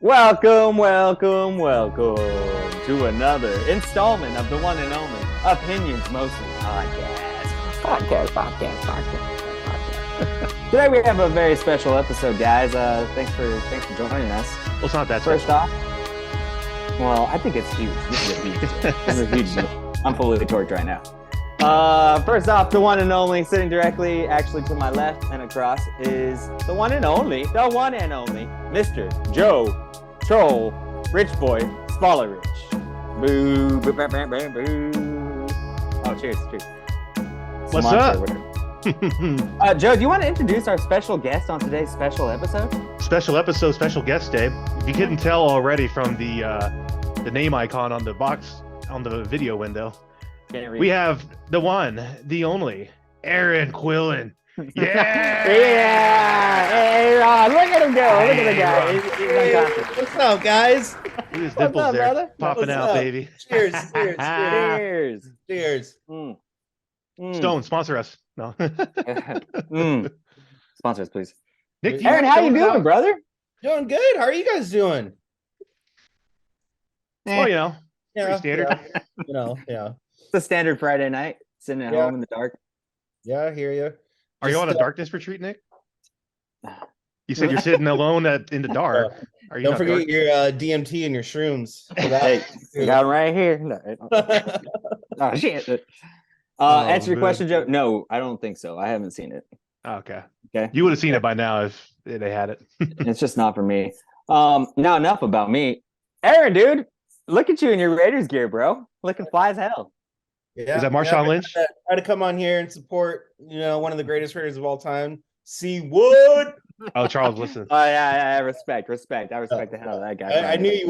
Welcome to another installment of the one and only Opinions Mostly podcast. Today we have a very special episode, guys. Thanks for joining us. Well, it's not that First special. off, well, I think it's huge. This is a huge deal. This is a huge deal. I'm fully torqued right now. First off, the one and only, sitting directly actually to my left and across, is the one and only, Mr. Joe Troll Rich Boy Spoiler Rich. Boo, boo, boo, boo, boo, boo. Oh, cheers. What's Sponsor, up? Joe, do you want to introduce our special guest on today's special episode? Special episode, special guest day. If you couldn't tell already from the name icon on the box on the video window, we have the one, the only, Aaron Quillen. Yeah! A-A-Ron, look at him go. Look at the guy. He's unconscious. What's up, guys? Look at his What's nipples up, there, brother? popping What's out, up? baby. Cheers. Cheers. Stone, sponsor us. No. Sponsor us, please. Nick, do you Aaron, want how to you go doing, out? brother? Doing good. How are you guys doing? Oh, you know, pretty standard. Yeah. It's a standard Friday night, sitting at Yeah. home in the dark. Yeah, I hear you. Are you on a darkness retreat, Nick? You said you're sitting alone in the dark. Are you Don't not forget dark? your DMT and your shrooms. for that. Hey, you got him right here. No. Oh, shit. Answer your man. question, Joe. No, I don't think so. I haven't seen it. Oh, okay. Okay. You would have seen it by now if they had it. It's just not for me. Now enough about me. Aaron, dude, look at you in your Raiders gear, bro. Looking fly as hell. Yeah, Is that Marshawn Lynch? Try to come on here and support, one of the greatest Raiders of all time. C. Wood. Oh, Charles, listen. Oh yeah, respect. I respect the hell out of that guy. I knew you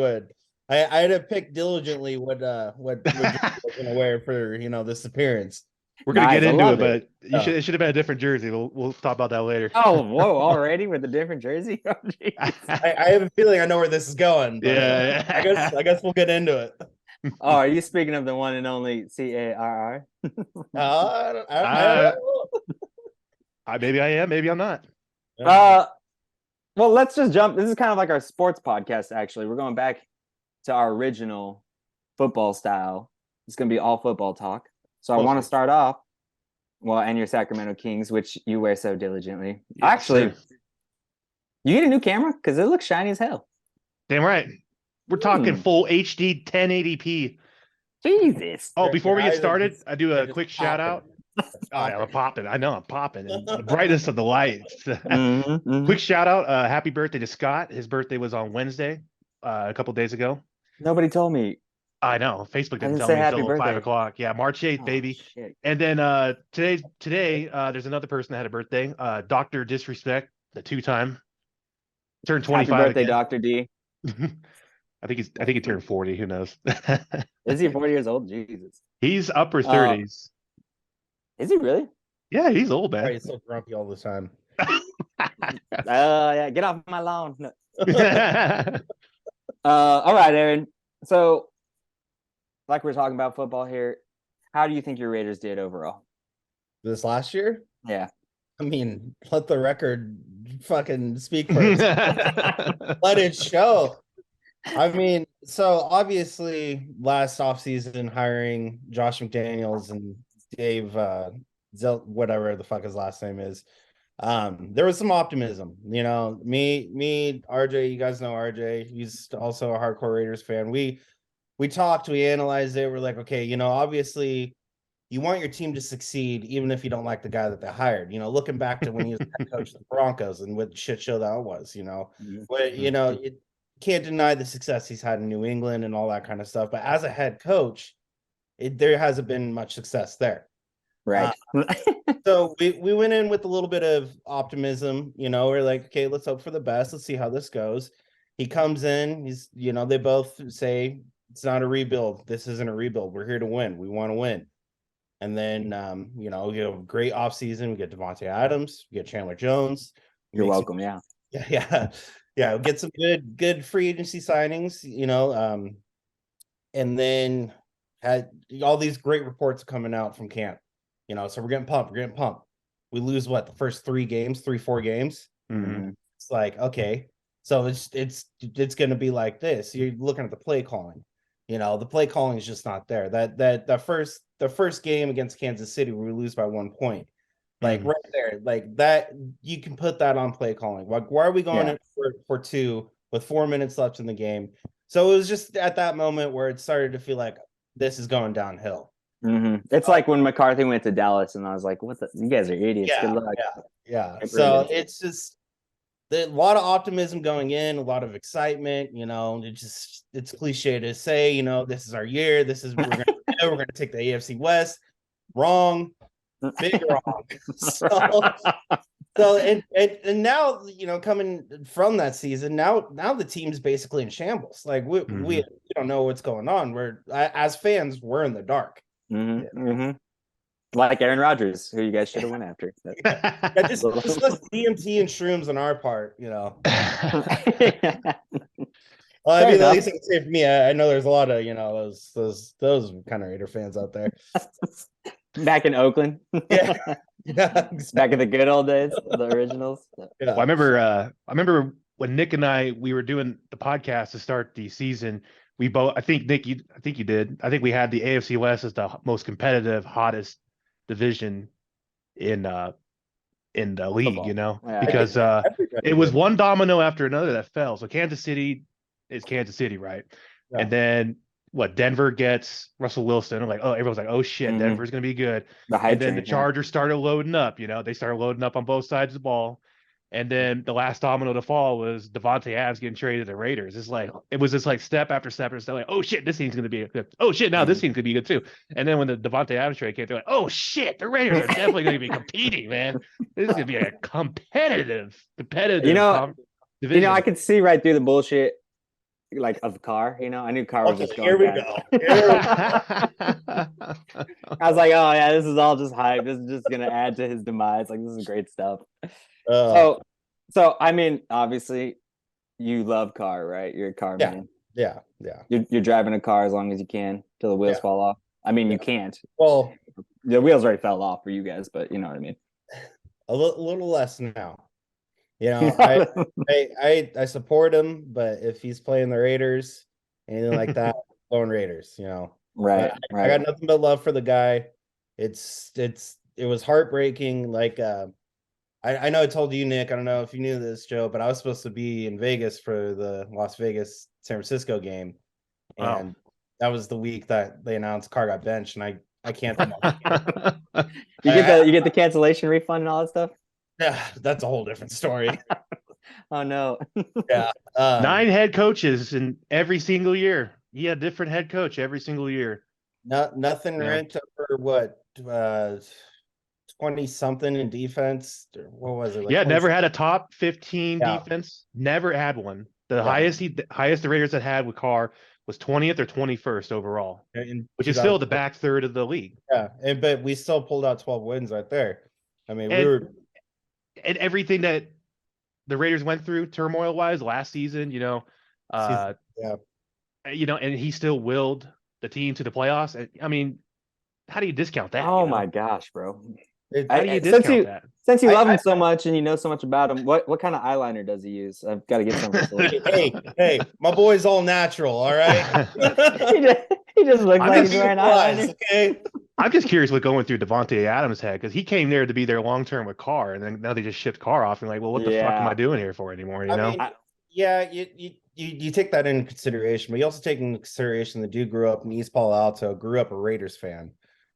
would. I had to pick diligently what you're going to wear for this appearance. We're gonna Nice, get I into love it, but it. it should have been a different jersey. We'll talk about that later. Oh, whoa, already with a different jersey? Oh, geez. I have a feeling I know where this is going. But Yeah. I guess we'll get into it. Oh, are you speaking of the one and only Carr? I don't know. Maybe I am, maybe I'm not. Well, let's just jump. This is kind of like our sports podcast, actually. We're going back to our original football style. It's going to be all football talk. So I want to start off, and your Sacramento Kings, which you wear so diligently. Yeah, Actually, sure. you need a new camera? Because it looks shiny as hell. Damn right. We're talking full HD 1080p. Jesus. Oh, before we get Eyes are started, just- I do a quick shout out. Oh, yeah, I'm popping. I know I'm popping. And the brightest of the lights. Quick shout out. Happy birthday to Scott. His birthday was on Wednesday, a couple days ago. Nobody told me. I know. Facebook I didn't didn't tell say me happy until 5 birthday. o'clock. Yeah, March 8th, Oh, baby. shit. And then today, there's another person that had a birthday. Dr. Disrespect, the two-time. Turned 25. Happy birthday, again. Dr. D. I think he turned 40. Who knows? Is he 40 years old? Jesus. He's upper 30s. Is he really? Yeah, he's old, Why are man. you so grumpy all the time? Yeah, get off my lawn. No. All right, Aaron. So, like we're talking about football here, how do you think your Raiders did overall? This last year? Yeah. I mean, let the record fucking speak for itself. Let it show. I mean, so obviously last offseason hiring Josh McDaniels and Dave whatever the fuck his last name is. There was some optimism, me, RJ, you guys know RJ, he's also a hardcore Raiders fan. We talked, we analyzed it. We're like, okay, obviously you want your team to succeed, even if you don't like the guy that they hired, looking back to when he was head coach of the Broncos and what shit show that was, but you can't deny the success he's had in New England and all that kind of stuff. But as a head coach, there hasn't been much success there. Right. So we went in with a little bit of optimism, we're like, okay, let's hope for the best. Let's see how this goes. He comes in, they both say it's not a rebuild. This isn't a rebuild. We're here to win. We want to win. And then, we have a great offseason. We get Devontae Adams, we get Chandler Jones. You're welcome. Yeah. Yeah. Get some good free agency signings, and then had all these great reports coming out from camp. So we're getting pumped. We lose the first 4 games. Mhm. It's like, okay, So it's going to be like this. You're looking at the play calling. The play calling is just not there. The first game against Kansas City, we lose by 1 point. Like right there, like that, you can put that on play calling. Like, why are we going in for 2 with 4 minutes left in the game? So it was just at that moment where it started to feel like this is going downhill. It's like when McCarthy went to Dallas, and I was like, "What? You guys are idiots." Yeah, Good luck. Yeah. So it's just a lot of optimism going in, a lot of excitement. It's cliche to say, this is our year. This is we're gonna take the AFC West. Wrong, big wrong. So and now coming from that season, now the team's basically in shambles. Like we don't know what's going on. As fans, we're in the dark. Like Aaron Rodgers, who you guys should have went after. Just less DMT and shrooms on our part, Well, I mean, at least it's safe for me. I know there's a lot of those kind of Raider fans out there. Back in Oakland, exactly. Back in the good old days, the originals. Well, I remember when Nick and we were doing the podcast to start the season. We both, I think Nick, you did. I think we had the AFC West as the most competitive, hottest division in the league. Because it was one domino after another that fell. So Kansas City is Kansas City, right? Yeah. And then Denver gets Russell Wilson. I'm like, everyone's like, oh shit, Denver's gonna be good. And then the Chargers started loading up. They started loading up on both sides of the ball. And then the last domino to fall was Devontae Adams getting traded to the Raiders. It was just like step after step after step. Like, oh shit, this team's gonna be good. Oh shit, now this team could be good too. And then when the Devontae Adams trade came, they're like, oh shit, the Raiders are definitely gonna be competing, man. This is gonna be a competitive division. I could see right through the bullshit. Like of Carr, I knew Carr was just going. Here we go. I was like, oh yeah, this is all just hype. This is just gonna add to his demise. Like, this is great stuff. So I mean, obviously, you love Carr, right? You're a Carr man. Yeah. You're driving a car as long as you can till the wheels fall off. I mean, you can't. Well, the wheels already fell off for you guys, but you know what I mean. A little less now. I support him, but if he's playing the Raiders, anything like that, going Raiders, Right. I got nothing but love for the guy. It was heartbreaking. Like, I know I told you, Nick, I don't know if you knew this, Joe, but I was supposed to be in Vegas for the Las Vegas San Francisco game. And that was the week that they announced Carr got benched, and I can't. You get the cancellation refund and all that stuff? Yeah, that's a whole different story. Oh no. Yeah. 9 head coaches in every single year. He had a different head coach every single year. Nothing ranked over what 20 something in defense. What was it? Like never had a top 15 defense. Never had one. The highest the Raiders had with Carr was 20th or 21st overall, which is still the back third of the league. Yeah, but we still pulled out 12 wins right there. I mean, we were. And everything that the Raiders went through turmoil-wise last season, and he still willed the team to the playoffs. I mean, how do you discount that? Oh my gosh, bro! How do you discount that? Since you love him so much and you know so much about him, what kind of eyeliner does he use? I've got to get something. Hey, my boy's all natural. All right. he just looks like he's wearing eyeliner. Okay. I'm just curious what going through Devontae Adams' head, because he came there to be their long term with Carr, and then now they just shipped Carr off and like, well, what the fuck am I doing here for anymore? You take that into consideration, but you also take into consideration the dude grew up in East Palo Alto, grew up a Raiders fan.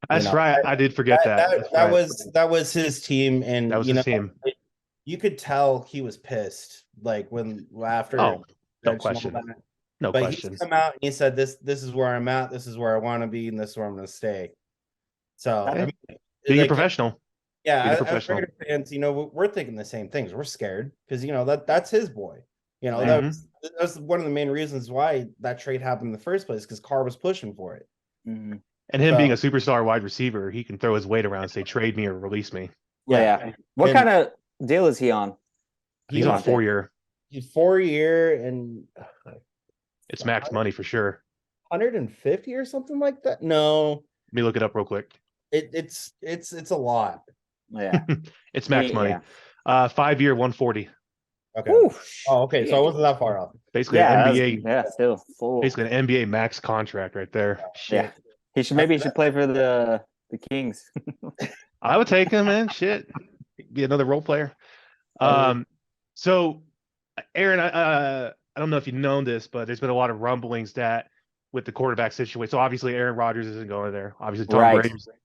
That's right. I did forget that. That was his team, and that was his team. You could tell he was pissed, like after. Oh, no question. No but question. He come out and he said, "This is where I'm at. This is where I want to be, and this is where I'm going to stay." So, I mean, being a professional. Yeah, as Raider fans, we're thinking the same things. We're scared because that's his boy. That was one of the main reasons why that trade happened in the first place, because Carr was pushing for it. Mm-hmm. And him being a superstar wide receiver, he can throw his weight around and say, trade me or release me. Yeah. What kind of deal is he on? He's on a 4-year. He's 4-year, and it's max money for sure. 150 or something like that. No. Let me look it up real quick. It's a lot. Yeah. It's max money. 5-year, 140. Okay. Whew, Oh, okay. So I wasn't that far off. Basically yeah, an NBA, still full. basically an NBA max contract right there. Shit. Yeah, he should play for the Kings. I would take him, man. Shit, be another role player. So Aaron, I don't know if you've known this, but there's been a lot of rumblings that with the quarterback situation. So obviously Aaron Rodgers isn't going there. Obviously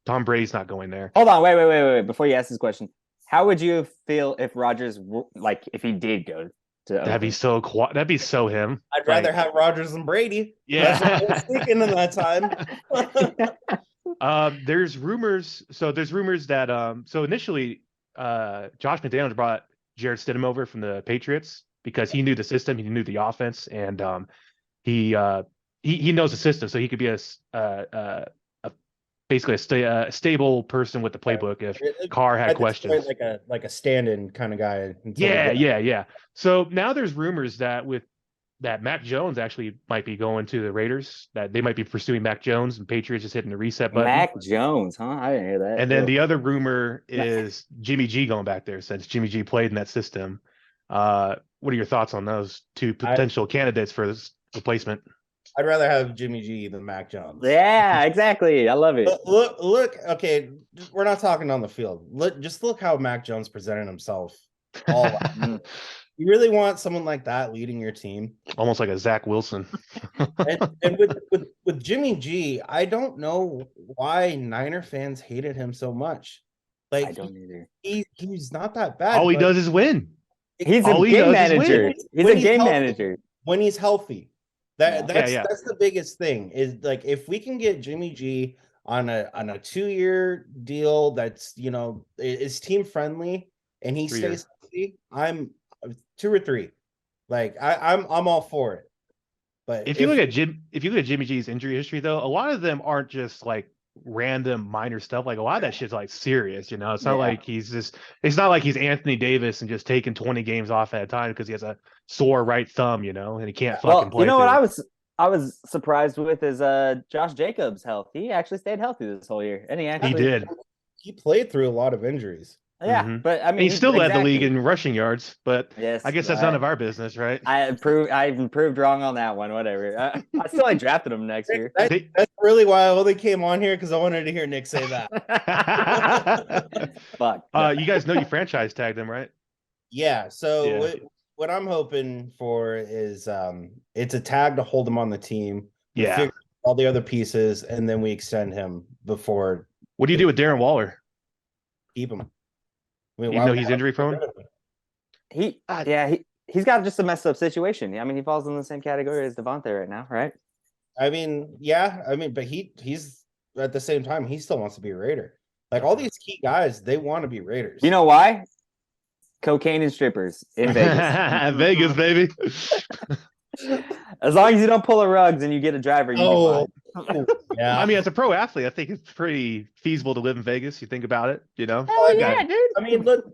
Tom Brady's not going there. Hold on, wait. Before you ask this question, how would you feel if Rodgers, if he did go to That'd be so him. I'd rather have Rodgers than Brady. Yeah. That's what I was thinking in that time. There's rumors. So there's rumors that so initially Josh McDaniels brought Jarrett Stidham over from the Patriots because he knew the system, he knew the offense, and he knows the system, so he could be basically a stable person with the playbook if Carr had questions. Like a stand-in kind of guy. Yeah. So now there's rumors that Mac Jones actually might be going to the Raiders, that they might be pursuing Mac Jones, and Patriots just hitting the reset button. Mac Jones, huh? I didn't hear that. And then the other rumor is Jimmy G going back there, since Jimmy G played in that system. What are your thoughts on those two potential candidates for this replacement? I'd rather have Jimmy G than Mac Jones. Yeah, exactly. I love it. Look. Okay, we're not talking on the field. Look how Mac Jones presented himself. You really want someone like that leading your team? Almost like a Zach Wilson. and with Jimmy G, I don't know why Niner fans hated him so much. Like, I don't either. He's not that bad. All he does is win. He's a game manager. He's a game manager when he's healthy. That's the biggest thing is, like, if we can get Jimmy G on a 2-year deal that's, is team friendly and he stays healthy, I'm 2 or 3. Like I'm all for it. But if you look at Jimmy G's injury history, though, a lot of them aren't just like random minor stuff. Like a lot of that shit's like serious, It's not like it's not like he's Anthony Davis and just taking 20 games off at a time because he has a sore right thumb, and he can't fucking play. What I was surprised with is Josh Jacobs' health. He actually stayed healthy this whole year, and he did. He played through a lot of injuries. Yeah, but I mean, he still led the league in rushing yards, but yes, I guess that's none of our business, right? I've proved wrong on that one. Whatever. I still drafted him next year. That's really why I only came on here, because I wanted to hear Nick say that. Fuck. You guys know you franchise tagged him, right? Yeah. So what I'm hoping for is it's a tag to hold him on the team. Yeah. Figure all the other pieces, and then we extend him before. What do you do with Darren Waller? Keep him. Even though he's injury prone? He's got just a messed up situation. I mean, he falls in the same category as Devontae right now, right? I mean, but he's at the same time, he still wants to be a Raider. Like, all these key guys, they want to be Raiders. You know why? Cocaine and strippers in Vegas. Vegas, baby. As long as you don't pull the rugs and you get a driver, you yeah. I mean, as a pro athlete, I think it's pretty feasible to live in Vegas. You think about it, Hell yeah, dude. I mean, look,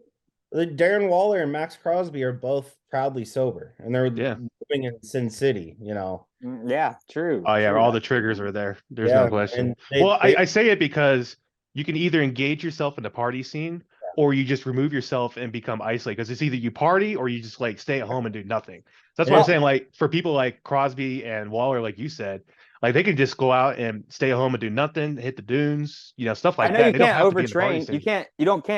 Darren Waller and Max Crosby are both proudly sober, and they're living in Sin City. Yeah, true. Oh yeah, all the triggers are there. There's no question. I say it because you can either engage yourself in the party scene, or you just remove yourself and become isolated. Because it's either you party or you just like stay at home and do nothing. So that's what I'm saying. Like, for people like Crosby and Waller, like you said, like they can just go out and stay at home and do nothing, hit the dunes, stuff like that. I know you can't overtrain. You can't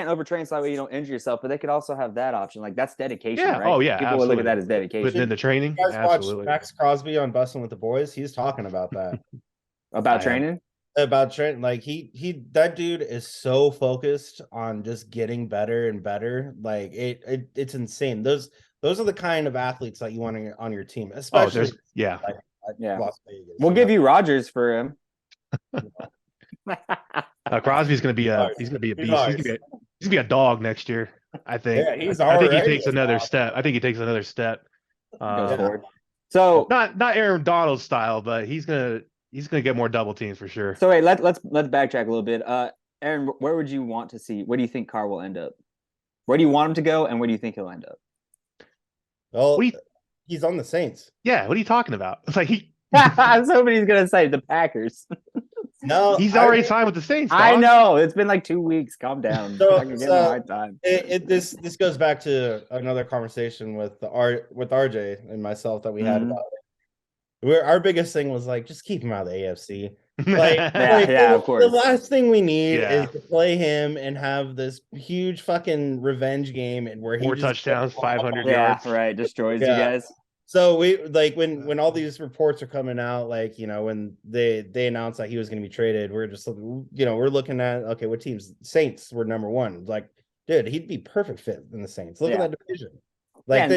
overtrain so that way you don't injure yourself. But they could also have that option. Like, that's dedication. Yeah. Right? Oh yeah. People would look at that as dedication. Within the training. You guys Absolutely. watch Max Crosby on Bussin' with the Boys? He's talking about that. About training. About training, like that dude is so focused on just getting better and better. Like it's insane. Those are the kind of athletes that you want on your team, especially. Las Vegas. We'll give you Rodgers for him. Crosby's gonna be a beast. He's gonna be a dog next year. I think. Yeah, I think he takes another step. So not Aaron Donald style, but he's gonna get more double teams for sure. So wait, let's backtrack a little bit. Aaron, where would you want to see? Where do you think Carr will end up? Where do you want him to go, and where do you think he'll end up? Well, he's on the Saints. Yeah, what are you talking about? It's like Somebody's gonna say the Packers. No, He's already signed with the Saints. Dog. I know. It's been like 2 weeks. Calm down. So- I can give him a hard time. This goes back to another conversation with RJ and myself that we had about it. Our biggest thing was like, just keep him out of the AFC. Like, of course. The last thing we need Yeah. is to play him and have this huge fucking revenge game and where he 4 just touchdowns, 500 Yeah, yards. right. Destroys Yeah. you guys. So we like when all these reports are coming out, like, you know, when they announced that he was going to be traded, we're just, you know, we're looking at, okay, what teams? Saints were number one. Like, dude, he'd be perfect fit in the Saints. Look at that division. Like,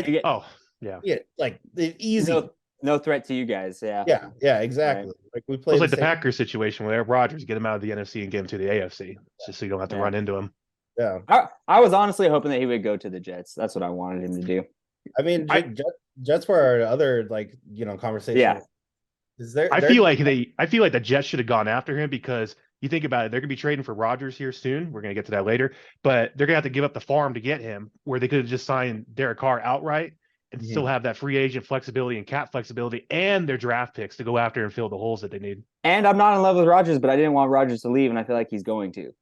like easy. No threat to you guys. Yeah. Yeah, exactly. Right. Like we It played was like the Packers situation where Aaron Rodgers get him out of the NFC and get him to the AFC, just so you don't have to run into him. Yeah. I was honestly hoping that he would go to the Jets. That's what I wanted him to do. I mean, Jets were our other, like, you know, conversation. Yeah. I feel like the Jets should have gone after him, because you think about it, they're gonna be trading for Rodgers here soon. We're gonna get to that later, but they're gonna have to give up the farm to get him, where they could have just signed Derek Carr outright and still have that free agent flexibility and cap flexibility and their draft picks to go after and fill the holes that they need. And I'm not in love with Rodgers, but I didn't want Rodgers to leave, and I feel like he's going to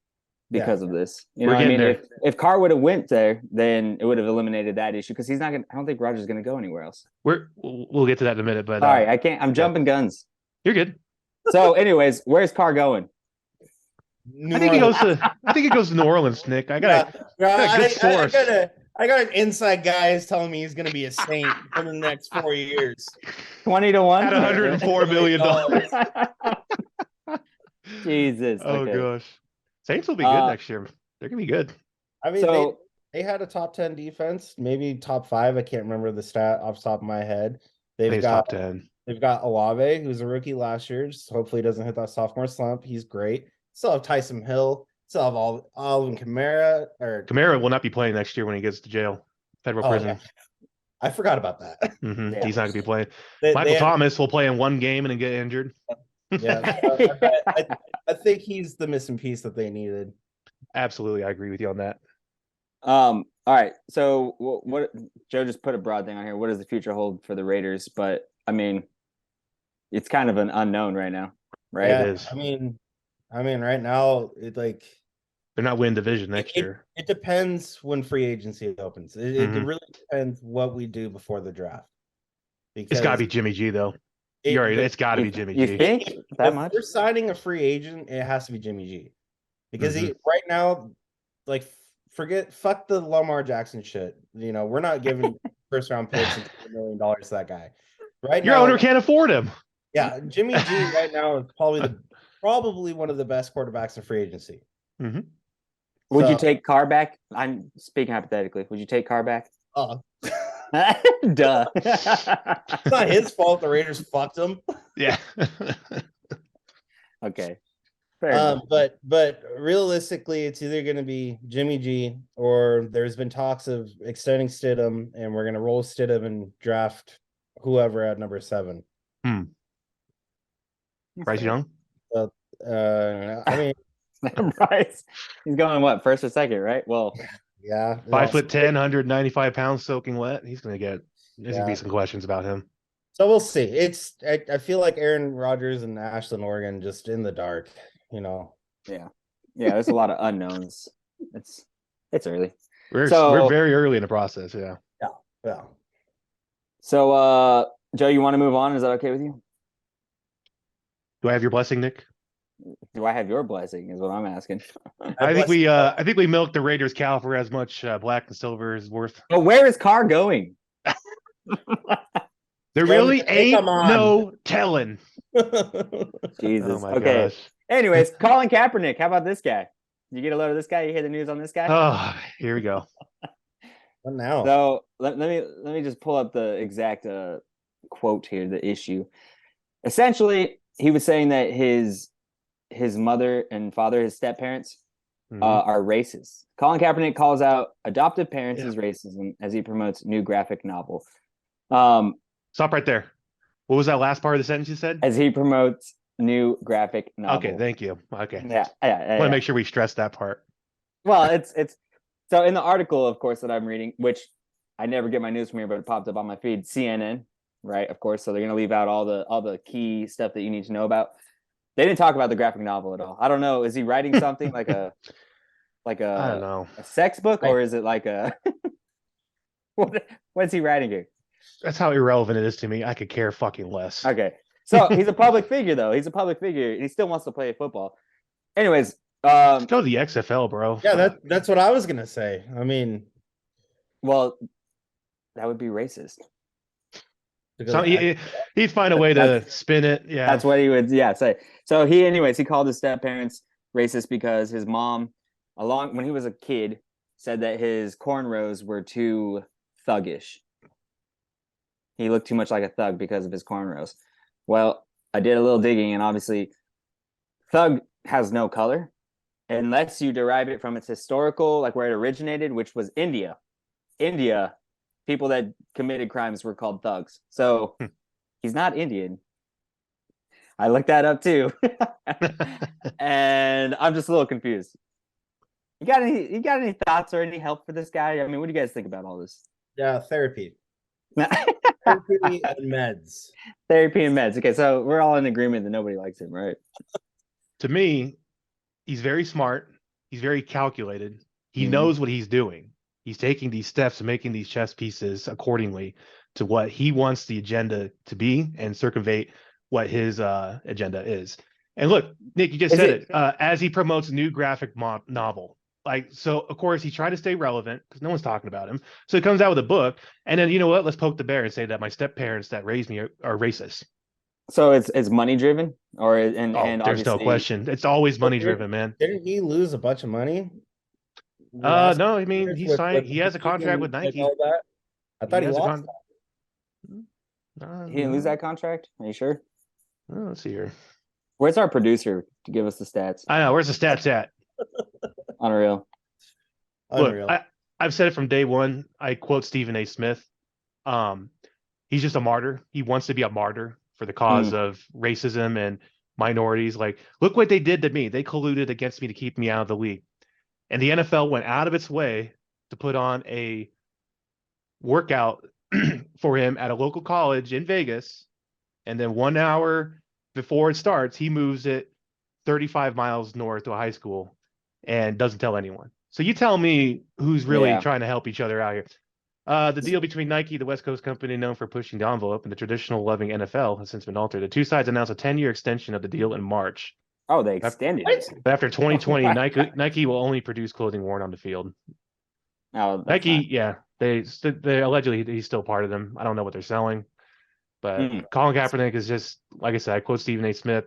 because of this. You know what I mean? If Carr would have went there, then it would have eliminated that issue, because he's not gonna. I don't think Rodgers is gonna go anywhere else. We'll get to that in a minute, but sorry, I can't. I'm jumping guns. You're good. So, anyways, where's Carr going? I think he goes to New Orleans, Nick. I got a good source. I got an inside guy who's telling me he's going to be a Saint for the next 4 years. 20-1 at $104 million. Jesus. Oh gosh, Saints will be good next year. They're gonna be good. I mean, they had a top 10 defense, maybe top 5. I can't remember the stat off the top of my head. They've got top 10. They've got Olave, who's a rookie last year. Just hopefully he doesn't hit that sophomore slump. He's great. Still have Tyson Hill. Still have Alvin Kamara. Kamara will not be playing next year when he gets to jail, federal prison. Yeah. I forgot about that. Yeah. He's not going to be playing. Michael Thomas will play in one game and then get injured. Yeah, I think he's the missing piece that they needed. Absolutely, I agree with you on that. All right. So, what Joe just put a broad thing on here. What does the future hold for the Raiders? But I mean, it's kind of an unknown right now, right? Yeah, it is. I mean, right now, they're not winning division next year. It depends when free agency opens. It really depends what we do before the draft. Because it's got to be Jimmy G, though. It's got to be Jimmy G. You think that much? If we're signing a free agent, it has to be Jimmy G. Because he right now, like, fuck the Lamar Jackson shit. You know, we're not giving first round picks and $2 million to that guy. Right Your now, owner can't afford him. Yeah, Jimmy G right now is probably one of the best quarterbacks in free agency. Mm-hmm. Would you take Carr back? I'm speaking hypothetically. Would you take Carr back? Duh. It's not his fault the Raiders fucked him. Yeah. Okay. Fair enough. But realistically, it's either going to be Jimmy G, or there's been talks of extending Stidham, and we're going to roll Stidham and draft whoever at number 7. Bryce Young? I mean, Bryce, he's going what, first or second, right? Well, yeah, 5'10", 195 pounds, soaking wet. There's gonna be some questions about him. So we'll see. I feel like Aaron Rodgers and Ashland, Oregon, just in the dark, you know. Yeah. There's a lot of unknowns. It's early. We're very early in the process. Yeah. So, Joe, you want to move on? Is that okay with you? Do I have your blessing, Nick? Do I have your blessing? Is what I'm asking. I think we milked the Raiders cow for as much black and silver is worth. But where is Carr going? There really ain't no telling. Jesus. Oh my okay. gosh. Anyways, Colin Kaepernick. How about this guy? You get a load of this guy? You hear the news on this guy? Oh, here we go. What now? So let me just pull up the exact quote here, the issue. Essentially, he was saying that his mother and father, his step-parents, are racist. Colin Kaepernick calls out adoptive parents as racism as he promotes new graphic novel. Stop right there. What was that last part of the sentence you said? As he promotes new graphic novel. Okay, thank you. Okay. Yeah. I want to make sure we stress that part. Well, it's so in the article, of course, that I'm reading, which I never get my news from here, but it popped up on my feed, CNN, right? Of course. So they're going to leave out all the key stuff that you need to know about. They didn't talk about the graphic novel at all. I don't know. Is he writing something like a I don't know. a sex book, or is it like a what's he writing here? That's how irrelevant it is to me. I could care fucking less. Okay. So he's a public figure, though. He's a public figure, and he still wants to play football. Anyways, Go to the XFL, bro. Yeah, that's what I was gonna say. I mean, well, that would be racist. So he'd find a way to spin it. Yeah, that's what he would. Yeah, say. So he called his step parents racist because his mom, when he was a kid, said that his cornrows were too thuggish. He looked too much like a thug because of his cornrows. Well, I did a little digging, and obviously, thug has no color unless you derive it from its historical, like where it originated, which was India. India, people that committed crimes were called thugs. So he's not Indian. I looked that up too. And I'm just a little confused. You got any thoughts or any help for this guy? I mean, what do you guys think about all this? Yeah, therapy. Therapy and meds. Therapy and meds. Okay, so we're all in agreement that nobody likes him, right? To me, he's very smart. He's very calculated. He knows what he's doing. He's taking these steps and making these chess pieces accordingly to what he wants the agenda to be and circumvent what his agenda is. And look, Nick, you just said it. As he promotes a new graphic novel. Like, so of course he tried to stay relevant because no one's talking about him. So he comes out with a book, and then you know what? Let's poke the bear and say that my step parents that raised me are racist. So it's money driven, or and there's no question. It's always money driven, man. Didn't he lose a bunch of money? No, I mean he signed. He has a contract with Nike. I thought he lost that. He didn't lose that contract. Are you sure? Let's see here. Where's our producer to give us the stats? I know. Where's the stats at? Unreal. Look, I've said it from day one. I quote Stephen A. Smith. He's just a martyr. He wants to be a martyr for the cause of racism and minorities. Like, look what they did to me. They colluded against me to keep me out of the league. And the NFL went out of its way to put on a workout for him at a local college in Vegas. And then 1 hour before it starts, he moves it 35 miles north to a high school and doesn't tell anyone. So you tell me who's really trying to help each other out here. The deal between Nike, the West Coast company known for pushing the envelope, and the traditional loving NFL has since been altered. The two sides announced a 10-year extension of the deal in March. Oh, they extended it. But after 2020, Nike will only produce clothing worn on the field. Oh, Nike, they allegedly he's still part of them. I don't know what they're selling, but Colin Kaepernick is just, like I said, I quote Stephen A. Smith.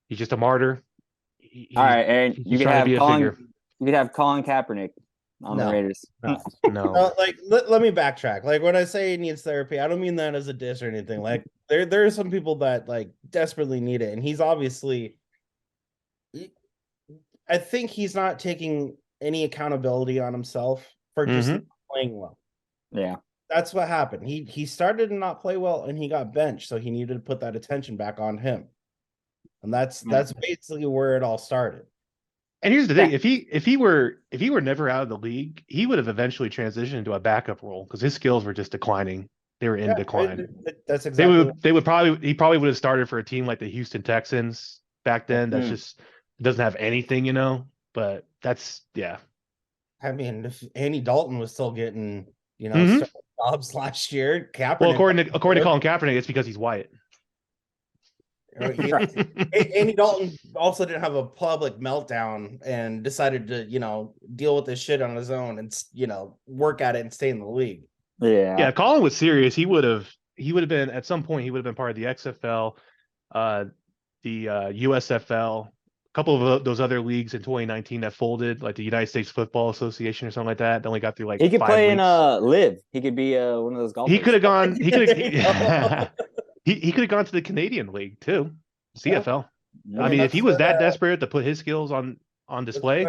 He's just a martyr. All right, Aaron, you could have Colin Kaepernick on the Raiders. No. Like, let me backtrack. Like, when I say he needs therapy, I don't mean that as a diss or anything. Like, there are some people that like desperately need it, and he's obviously. I think he's not taking any accountability on himself for just playing well. Yeah, that's what happened. He started to not play well, and he got benched, so he needed to put that attention back on him. And that's basically where it all started. And here's the thing: if he were never out of the league, he would have eventually transitioned into a backup role because his skills were just declining. They were in decline. That's exactly. He probably would have started for a team like the Houston Texans back then. That's just doesn't have anything, you know. But that's I mean, if Andy Dalton was still getting jobs last year, Kaepernick. Well, according to Colin Kaepernick, it's because he's white. Andy Dalton also didn't have a public meltdown and decided to, deal with this shit on his own and, work at it and stay in the league. Yeah. Colin was serious. He would have been at some point. He would have been part of the XFL, the USFL, a couple of those other leagues in 2019 that folded, like the United States Football Association or something like that. They only got through like he could 5 play weeks. in Live. He could be one of those golfers. He could have gone. He could have. He could have gone to the Canadian League too, CFL. Yeah. I mean, if he was that desperate to put his skills on display,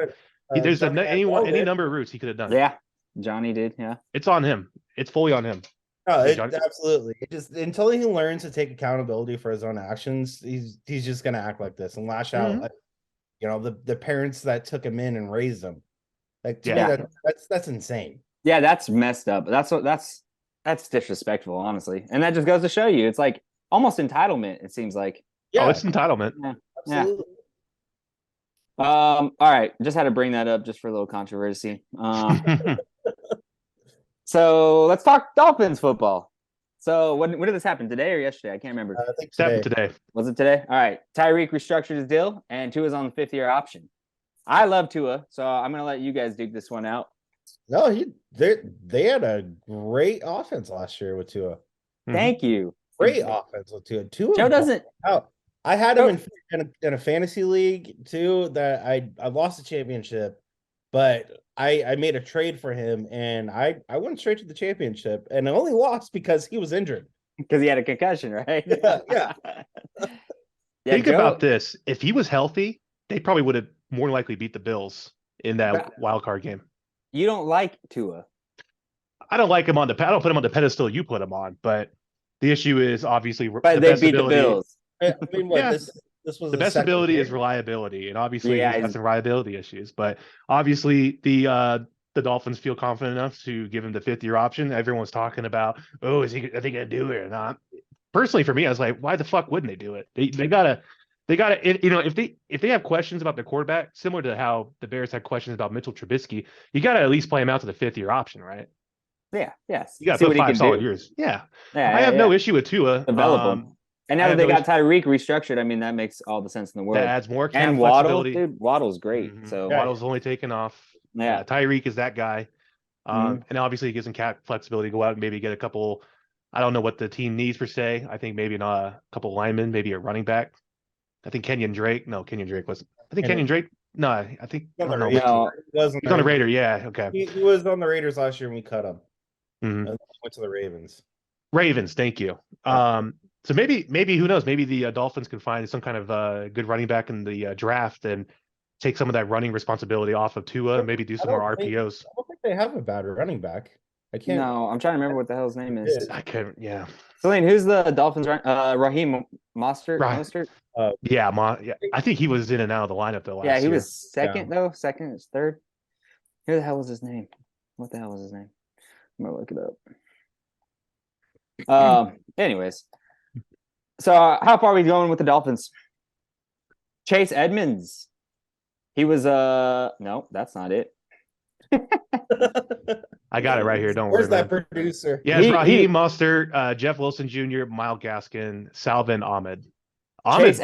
there's any number of routes he could have done. Yeah, Johnny did. Yeah, it's on him. It's fully on him. No, absolutely. It just until he learns to take accountability for his own actions, he's just gonna act like this and lash out. Like, the parents that took him in and raised him. Like to me, that's insane. Yeah, that's messed up. That's disrespectful, honestly. And that just goes to show you, it's like almost entitlement. It seems like. Yeah, it's entitlement. absolutely. All right, just had to bring that up just for a little controversy. So let's talk Dolphins football. So when did this happen? Today or yesterday? I can't remember. I think today. Was it today? All right. Tyreek restructured his deal, and Tua's on the fifth-year option. I love Tua, so I'm gonna let you guys duke this one out. No, they had a great offense last year with Tua. Thank you. Great offense with Tua. Joe doesn't. I had him in a fantasy league too. That I lost the championship, but I made a trade for him, and I went straight to the championship, and I only lost because he was injured. Because he had a concussion, right? Yeah. Think about this. If he was healthy, they probably would have more likely beat the Bills in that wild card game. You don't like Tua. I don't like him I don't put him on the pedestal you put him on, but the issue is obviously but they beat the Bills. I mean, this was the best ability is reliability, and obviously he's got some reliability issues. But obviously the Dolphins feel confident enough to give him the fifth-year option. Everyone's talking about, are they gonna do it or not? Personally, for me, I was like, why the fuck wouldn't they do it? They gotta. If they have questions about their quarterback, similar to how the Bears had questions about Mitchell Trubisky, you got to at least play him out to the fifth-year option, right? Yeah. Yes. You got to put 5 solid years. Yeah. I have no issue with Tua. Develop him. And now that they got Tyreek restructured, I mean, that makes all the sense in the world. That adds more cap and Waddle, dude, Waddle's great. Mm-hmm. So Waddle's only taken off. Yeah. Tyreek is that guy. And obviously it gives him cap flexibility to go out and maybe get a couple. I don't know what the team needs per se. I think maybe a couple linemen, maybe a running back. I think Kenyon Drake wasn't. I think Kenyon Drake. No, I think I don't know. No, he's on the Raider. Yeah, okay. He was on the Raiders last year and we cut him. Mm-hmm. And went to the Ravens. Thank you. So maybe who knows? Maybe the Dolphins can find some kind of good running back in the draft and take some of that running responsibility off of Tua and maybe do some more RPOs. I don't think they have a bad running back. I can't. No, I'm trying to remember what the hell his name is. I can't. Yeah. Celine, who's the Dolphins? Raheem Mostert. I think he was in and out of the lineup though. He was second though. Second is third. Who the hell was his name? What the hell was his name? I'm gonna look it up. Anyways, so how far are we going with the Dolphins? Chase Edmonds. He was no, that's not it. I got it right here. Don't Where's worry. Where's that producer? Yeah, it's Raheem Mostert, Jeff Wilson Jr., Myles Gaskin, Salvin Ahmed. Chase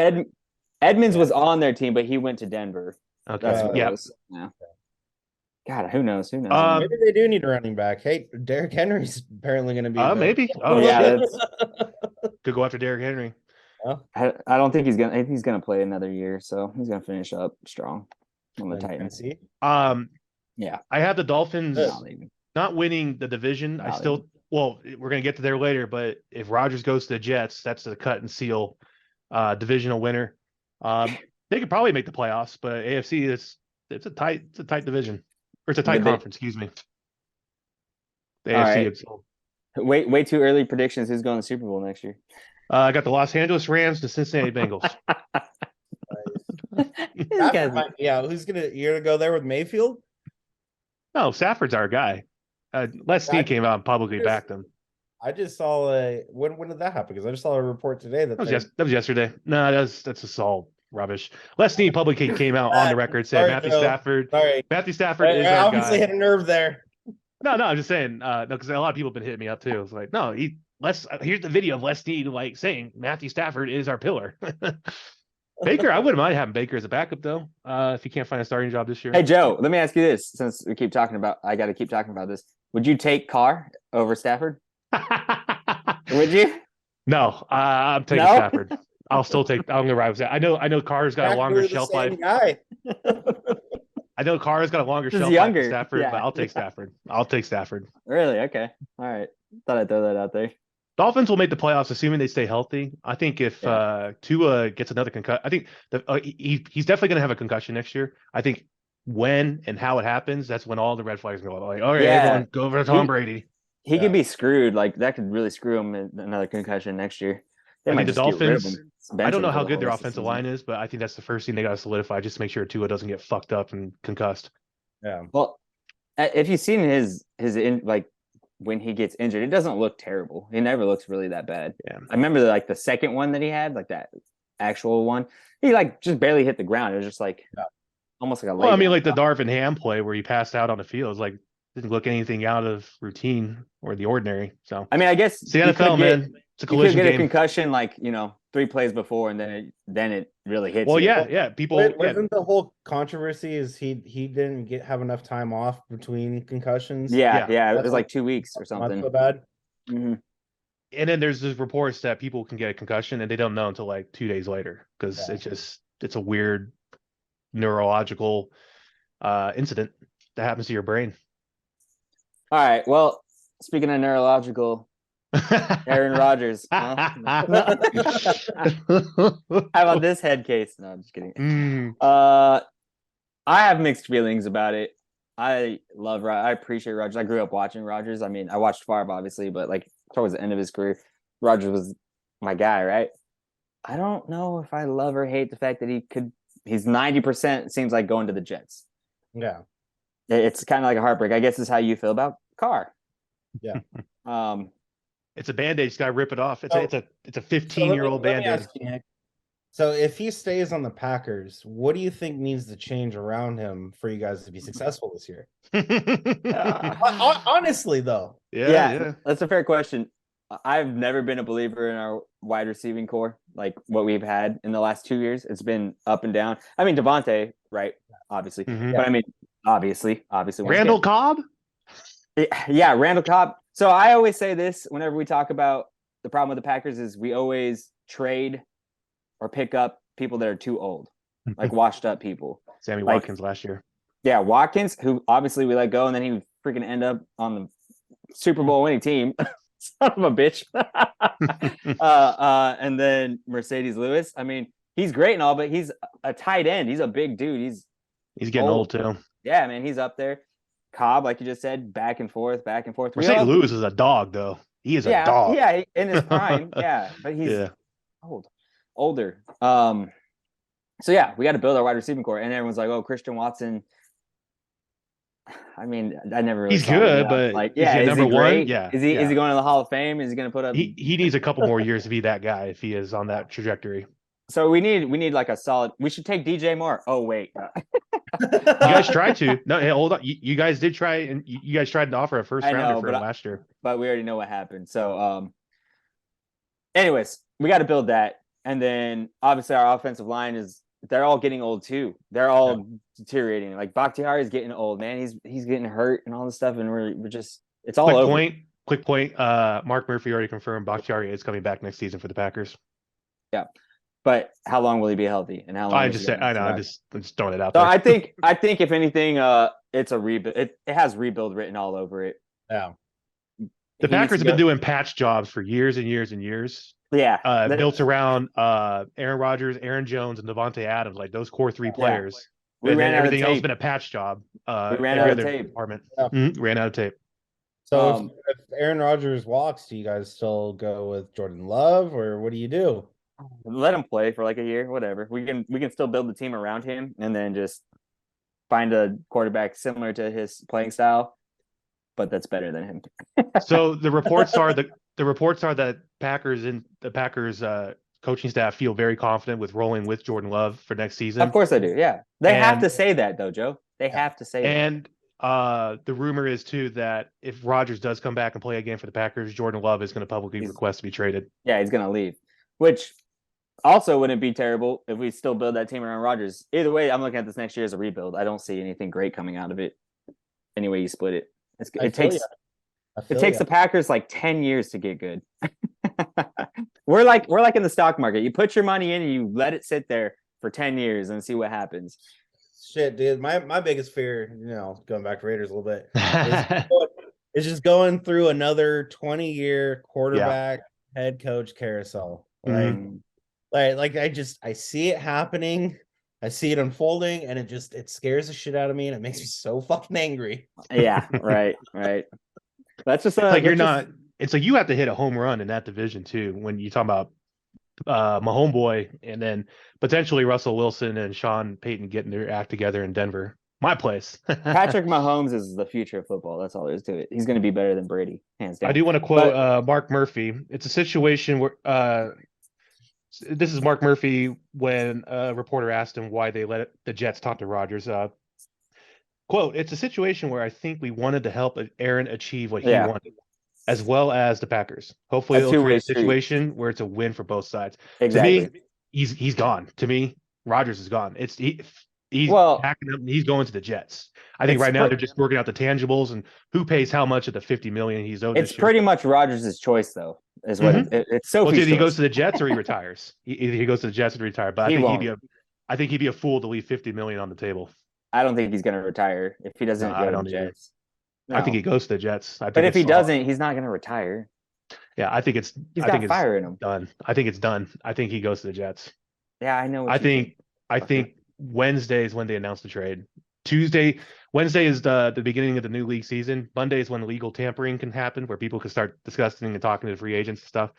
Edmonds was on their team, but he went to Denver. Okay. That's what it was. Yeah. God, who knows? Maybe they do need a running back. Hey, Derrick Henry's apparently going to be. Maybe. Oh yeah. Could go after Derrick Henry. I don't think he's gonna play another year, so he's gonna finish up strong on the Titans. Yeah, I have the Dolphins not winning the division. We're gonna get to there later, but if Rodgers goes to the Jets, that's the cut and seal divisional winner. They could probably make the playoffs, but AFC it's a tight division, or it's a tight conference. Excuse me. The AFC. Right. Way too early predictions. Who's going to the Super Bowl next year? I got the Los Angeles Rams, the Cincinnati Bengals. Who's you're gonna go there with Mayfield? No, Stafford's our guy. Les Snead came out and publicly backed him. I just saw when did that happen? Because I just saw a report today that was yesterday. No, that's just all rubbish. Les Snead publicly came out on the record saying Matthew Stafford. Matthew Stafford is our guy. Obviously hit a nerve there. No, I'm just saying. No, because a lot of people have been hitting me up too. It's like, no, here's the video of Les Snead saying Matthew Stafford is our pillar. Baker, I wouldn't mind having Baker as a backup though. If he can't find a starting job this year. Hey Joe, let me ask you this: since I got to keep talking about this. Would you take Carr over Stafford? Would you? No, I'm taking Stafford. I'm gonna ride with that. I know Carr's got a longer shelf life. Guy. I know Carr's got a longer shelf life than Stafford, but I'll take Stafford. Really? Okay. All right. Thought I'd throw that out there. Dolphins will make the playoffs, assuming they stay healthy. I think if Tua gets another concussion, I think he's definitely going to have a concussion next year. I think when and how it happens, that's when all the red flags go. Like, all right, everyone, go over to Tom Brady. He could be screwed. Like that could really screw him in another concussion next year. I think the Dolphins. I don't know how good their offensive line is, but I think that's the first thing they got to solidify, just to make sure Tua doesn't get fucked up and concussed. Yeah. Well, if you've seen his when he gets injured, it doesn't look terrible. He never looks really that bad. Yeah. I remember the second one that he had, like that actual one. He like just barely hit the ground. It was just like almost like a. Well, I mean, like the Darvin Ham play where he passed out on the field, is like didn't look anything out of routine or the ordinary. So I mean, I guess it's the NFL, man. It's a collision you could get game. a concussion like 3 plays before, and then it really hits. Well, you. yeah. People. Wasn't the whole controversy is he didn't have enough time off between concussions? Yeah. It was like 2 weeks or something. Not so bad. Mm-hmm. And then there's these reports that people can get a concussion and they don't know until like 2 days later because it's a weird neurological incident that happens to your brain. All right. Well, speaking of neurological, Aaron Rodgers. How about this head case? No, I'm just kidding. I have mixed feelings about it. I appreciate Rodgers. I grew up watching Rodgers. I mean, I watched Favre obviously, but like towards the end of his career, Rodgers was my guy, right? I don't know if I love or hate the fact that he's 90% seems like going to the Jets. Yeah. It's kind of like a heartbreak. I guess is how you feel about Carr. Yeah. It's a Band-Aid. Just got to rip it off. It's a 15-year-old Band-Aid. So if he stays on the Packers, what do you think needs to change around him for you guys to be successful this year? Honestly, though. Yeah, that's a fair question. I've never been a believer in our wide receiving core, like what we've had in the last 2 years. It's been up and down. I mean, Devontae, right? Obviously. Mm-hmm. But I mean, obviously. Randall Cobb? Yeah, Randall Cobb. So I always say this whenever we talk about the problem with the Packers is we always trade or pick up people that are too old, like washed up people. Sammy Watkins last year. Yeah, Watkins, who obviously we let go, and then he would freaking end up on the Super Bowl winning team. Son of a bitch. And then Mercedes Lewis. I mean, he's great and all, but he's a tight end. He's a big dude. He's getting old too. Yeah, man, he's up there. Cobb, like you just said, back and forth. Mercedes Lewis is a dog, though. He is a dog. Yeah, in his prime. Yeah, but he's older. So yeah, we got to build our wide receiving core, and everyone's like, "Oh, Christian Watson." I mean, I never really. He's good, but like, is he number one? Yeah. Is he going to the Hall of Fame? Is he going to put up? He needs a couple more years to be that guy if he is on that trajectory. So we need like a solid. We should take DJ Moore. Oh wait, you guys tried to. No, hey, hold on. You guys did try, and you guys tried to offer a first rounder for him last year. But we already know what happened. So, anyways, we got to build that, and then obviously our offensive line they're all getting old too. They're all deteriorating. Like Bakhtiari is getting old, man. He's getting hurt and all this stuff, and we're just it's all over. Quick point. Mark Murphy already confirmed Bakhtiari is coming back next season for the Packers. Yeah. But how long will he be healthy? And how long? I'm just throwing it out there. So I think if anything, it's a rebuild. It has rebuild written all over it. Yeah. The Packers have been doing patch jobs for years and years and years. Yeah. Built around Aaron Rodgers, Aaron Jones, and Devontae Adams, like those core three players. We ran out everything of tape. else been a patch job. We ran out of tape. Department. Yeah. Ran out of tape. So if Aaron Rodgers walks, do you guys still go with Jordan Love, or what do you do? Let him play for like a year, whatever. We can still build the team around him, and then just find a quarterback similar to his playing style, but that's better than him. So the reports are that Packers coaching staff feel very confident with rolling with Jordan Love for next season. Of course I do. Yeah, they have to say that though, Joe. They have to say that. And the rumor is too that if Rodgers does come back and play again for the Packers, Jordan Love is going to publicly request to be traded. Yeah, he's going to leave, which also wouldn't be terrible if we still build that team around Rodgers. Either way, I'm looking at this next year as a rebuild. I don't see anything great coming out of it. Any way you split it, it takes the Packers like 10 years to get good. We're like in the stock market. You put your money in and you let it sit there for 10 years and see what happens. Shit, dude. My biggest fear, going back to Raiders a little bit, is just going through another 20-year quarterback head coach carousel. Like I see it happening. I see it unfolding, and it scares the shit out of me, and it makes me so fucking angry. Yeah, right. That's just it's like you have to hit a home run in that division too when you talk about my homeboy and then potentially Russell Wilson and Sean Payton getting their act together in Denver. My place. Patrick Mahomes is the future of football. That's all there is to it. He's going to be better than Brady, hands down. I do want to quote Mark Murphy. It's a situation where This is Mark Murphy when a reporter asked him why they let the Jets talk to Rodgers. Quote, it's a situation where I think we wanted to help Aaron achieve what he Yeah, wanted, as well as the Packers. Hopefully, a it'll two-way create a street. situation where it's a win for both sides. To Exactly. me, he's gone. To me, Rodgers is gone. He's Well, packing up. He's going to the Jets. I think it's right now they're just working out the tangibles and who pays how much of the $50 million he's owed it's this year. pretty much Rodgers' choice, though, is what it's Sophie's Well, either he choice. goes to the Jets or he retires. Either he goes to the Jets and retire. But He I think won't. he'd be a fool to leave $50 million on the table. I don't think he's going to retire if he doesn't go to the Jets. No. I think he goes to the Jets. But if he doesn't, he's not going to retire. Yeah, I think it's. He's I got think it's fire in him. done. I think it's done. I think he goes to the Jets. Yeah, I know. I think Wednesday is when they announce the trade. Wednesday is the beginning of the new league season. Monday is when legal tampering can happen, where people can start discussing and talking to the free agents and stuff.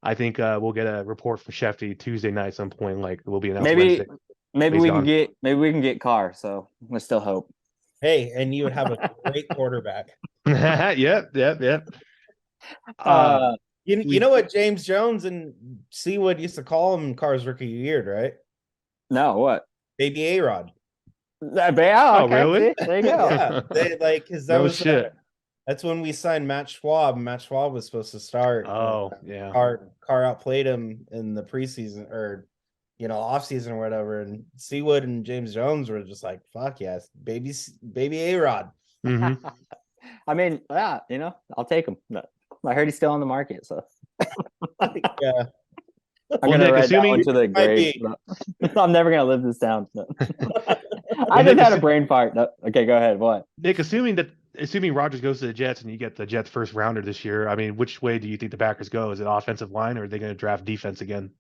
I think we'll get a report from Shefty Tuesday night at some point. Like it will be announced Wednesday. Maybe we can get Carr. So let's still hope. Hey, and you would have a great quarterback. Yep. You know what James Jones and Seawood used to call him Carr's rookie year, right? No, what? Baby A-Rod. Oh, okay. Really? There you go. Yeah, because that was shit. That's when we signed Matt Schwab. Matt Schwab was supposed to start. Oh, yeah. Carr outplayed him in the preseason or off season or whatever. And Seawood and James Jones were just like, "Fuck yes, baby A-Rod." Mm-hmm. I mean, yeah, I'll take him. I heard he's still on the market, so yeah. I'm gonna write that one to the grave. I'm never gonna live this down. No. I just had a brain fart. No. Okay, go ahead. What? Nick, assuming Rodgers goes to the Jets and you get the Jets first rounder this year, I mean, which way do you think the Packers go? Is it offensive line or are they going to draft defense again?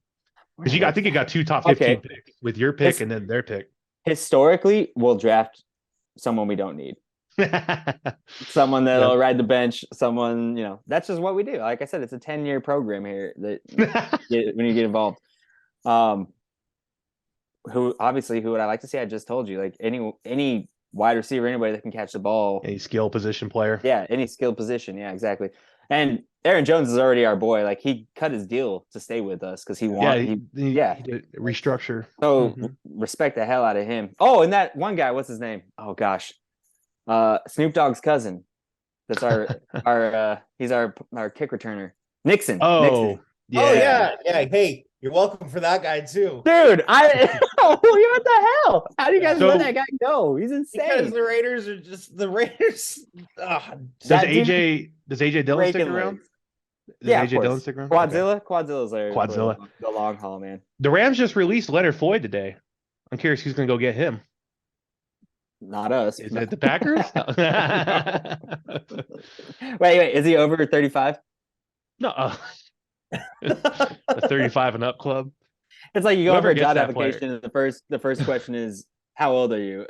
Because I think you got two top 15 picks with your pick and then their pick. Historically, we'll draft someone we don't need. Someone that'll ride the bench. Someone, that's just what we do. Like I said, it's a 10-year program here that when you get involved. Who would I like to see? I just told you, like any wide receiver, anybody that can catch the ball. Any skill position player. Yeah, any skill position. Yeah, exactly. And Aaron Jones is already our boy. Like he cut his deal to stay with us because he wanted. He did restructure. So respect the hell out of him. Oh, and that one guy, what's his name? Oh gosh, Snoop Dogg's cousin. That's he's our kick returner, Nixon. Oh, Nixon. Yeah. Oh yeah. Hey, you're welcome for that guy too, dude. What the hell? How do you guys let that guy go? He's insane. Because the Raiders are just the Raiders. Does AJ Dillon stick around? Yeah, AJ Dillon stick around? Quadzilla's there. Quadzilla. The long haul, man. The Rams just released Leonard Floyd today. I'm curious who's going to go get him. Not us. Is it the Packers? Wait. Is he over 35? No. The 35 and up club. It's like you go over a job application and the first question is, how old are you?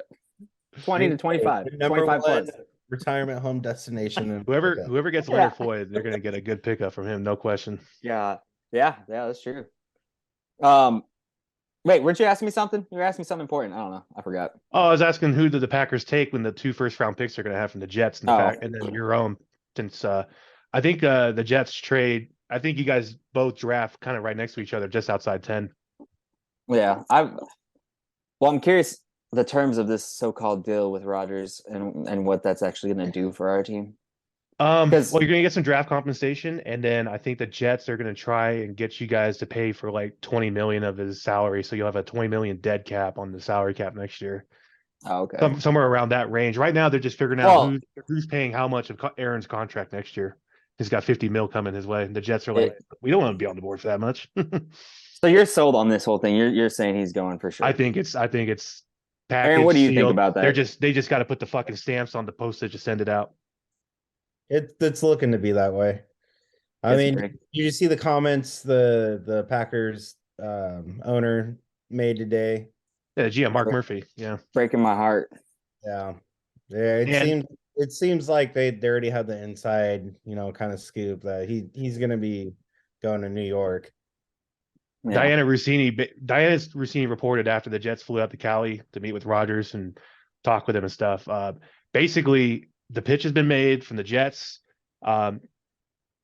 20 to 25. 25 plus. Retirement home destination. And whoever gets Leonard Floyd, they're gonna get a good pickup from him, no question. Yeah, that's true. Wait, weren't you asking me something? You were asking me something important. I don't know. I forgot. Oh, I was asking who did the Packers take when the 2 first-round picks are gonna have from the Jets and then your own. Since I think the Jets trade. I think you guys both draft kind of right next to each other, just outside 10. Yeah, I'm curious the terms of this so-called deal with Rodgers and what that's actually going to do for our team. Well, you're going to get some draft compensation, and then I think the Jets are going to try and get you guys to pay for like $20 million of his salary, so you'll have a $20 million dead cap on the salary cap next year. Oh, okay. Somewhere around that range. Right now, they're just figuring out who's paying how much of Aaron's contract next year. He's got $50 million coming his way. The Jets are like, we don't want to be on the board for that much. So you're sold on this whole thing. You're saying he's going for sure. I think it's packaged. Aaron, what do you think about that? They just got to put the fucking stamps on the postage to send it out. It's looking to be that way. I mean, you see the comments the Packers owner made today. Yeah, GM Mark Murphy. Yeah, breaking my heart. Yeah. It seems like they already have the inside, kind of scoop that he's going to be going to New York. Yeah. Diana Rossini reported after the Jets flew out to Cali to meet with Rodgers and talk with him and stuff. Basically, the pitch has been made from the Jets.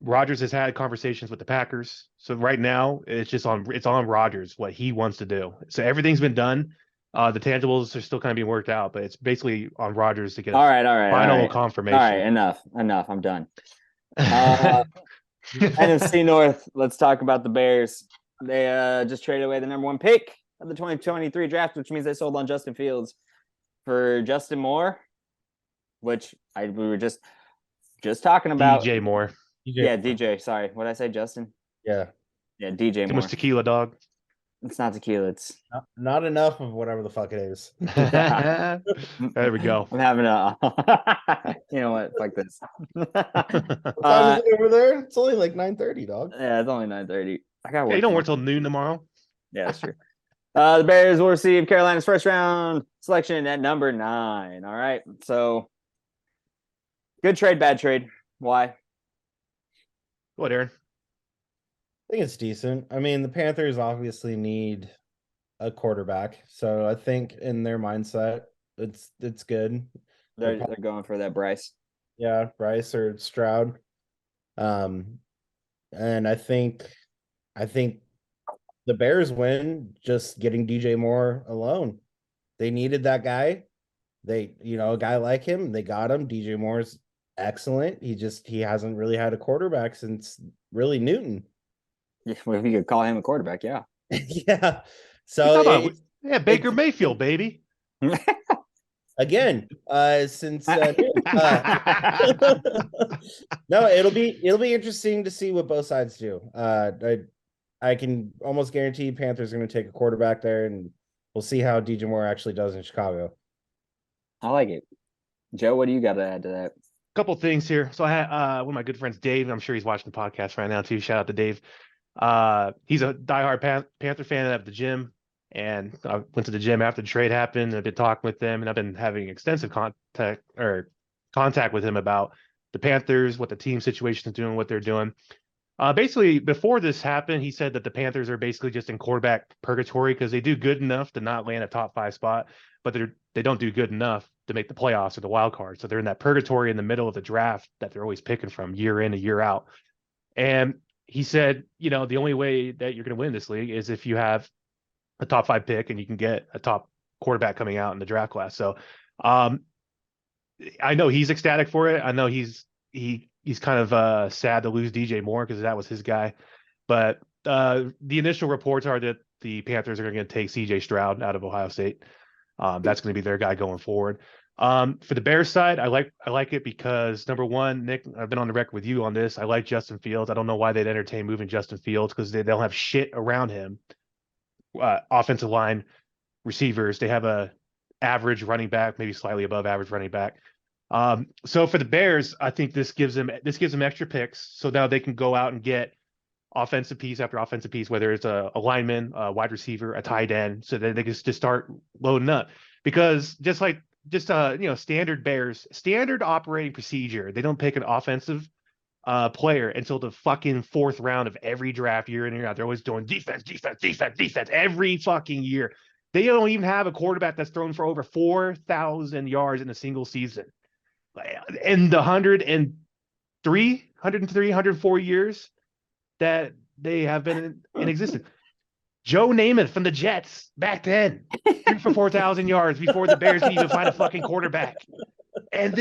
Rodgers has had conversations with the Packers. So right now it's on Rodgers what he wants to do. So everything's been done. The tangibles are still kind of being worked out, but it's basically on Rodgers to get All right, all right, all final right. confirmation. All right, enough. I'm done. NFC North. Let's talk about the Bears. They just traded away the number 1 pick of the 2023 draft, which means they sold on Justin Fields for Justin Moore, which we were just talking about. DJ Moore. Yeah, DJ. Sorry, what did I say, Justin? Yeah, DJ Too Moore. much tequila, dog. It's not tequila. It's not enough of whatever the fuck it is. There we go. I'm having you know what? Fuck this. What time is it over there? It's only like 9:30, dog. Yeah, it's only 9:30. I got work. Yeah, you don't work till noon tomorrow. Yeah, that's true. The Bears will receive Carolina's first round selection at number 9. All right. So good trade, bad trade. Why? What, Aaron? I think it's decent. I mean, the Panthers obviously need a quarterback, so I think in their mindset, it's good. They're going for that Bryce. Yeah, Bryce or Stroud. And I think the Bears win just getting DJ Moore alone. They needed that guy. A guy like him, they got him. DJ Moore's excellent. He hasn't really had a quarterback since really Newton. Yeah, well, if you could call him a quarterback, yeah. Yeah. So Baker Mayfield, baby. Again, since no, it'll be interesting to see what both sides do. I can almost guarantee Panthers are going to take a quarterback there, and we'll see how DJ Moore actually does in Chicago. I like it. Joe, what do you got to add to that? Couple things here. So I had one of my good friends, Dave, and I'm sure he's watching the podcast right now too. Shout out to Dave. He's a diehard Panther fan at the gym, and I went to the gym after the trade happened. I've been talking with him, and I've been having extensive contact with him about the Panthers, what the team situation is doing, what they're doing. Basically, before this happened, he said that the Panthers are basically just in quarterback purgatory because they do good enough to not land a top 5 spot, but they don't do good enough to make the playoffs or the wild card. So they're in that purgatory in the middle of the draft that they're always picking from year in and year out. And he said, the only way that you're going to win this league is if you have a top 5 pick and you can get a top quarterback coming out in the draft class. So I know he's ecstatic for it. I know he's kind of sad to lose DJ Moore because that was his guy. But the initial reports are that the Panthers are going to take CJ Stroud out of Ohio State. That's going to be their guy going forward. For the Bears side, I like it because, number one, Nick, I've been on the record with you on this. I like Justin Fields. I don't know why they'd entertain moving Justin Fields because they don't have shit around him. Offensive line, receivers, they have a average running back, maybe slightly above average running back. So for the Bears, I think this gives them extra picks. So now they can go out and get offensive piece after offensive piece, whether it's a lineman, a wide receiver, a tight end, so that they can just start loading up. Because standard Bears, standard operating procedure, they don't pick an offensive player until the fucking 4th round of every draft year in and year out. They're always doing defense every fucking year. They don't even have a quarterback that's thrown for over 4,000 yards in a single season. In the 104 years that they have been in existence. Joe Namath from the Jets back then, threw for 4,000 yards before the Bears could even find a fucking quarterback. And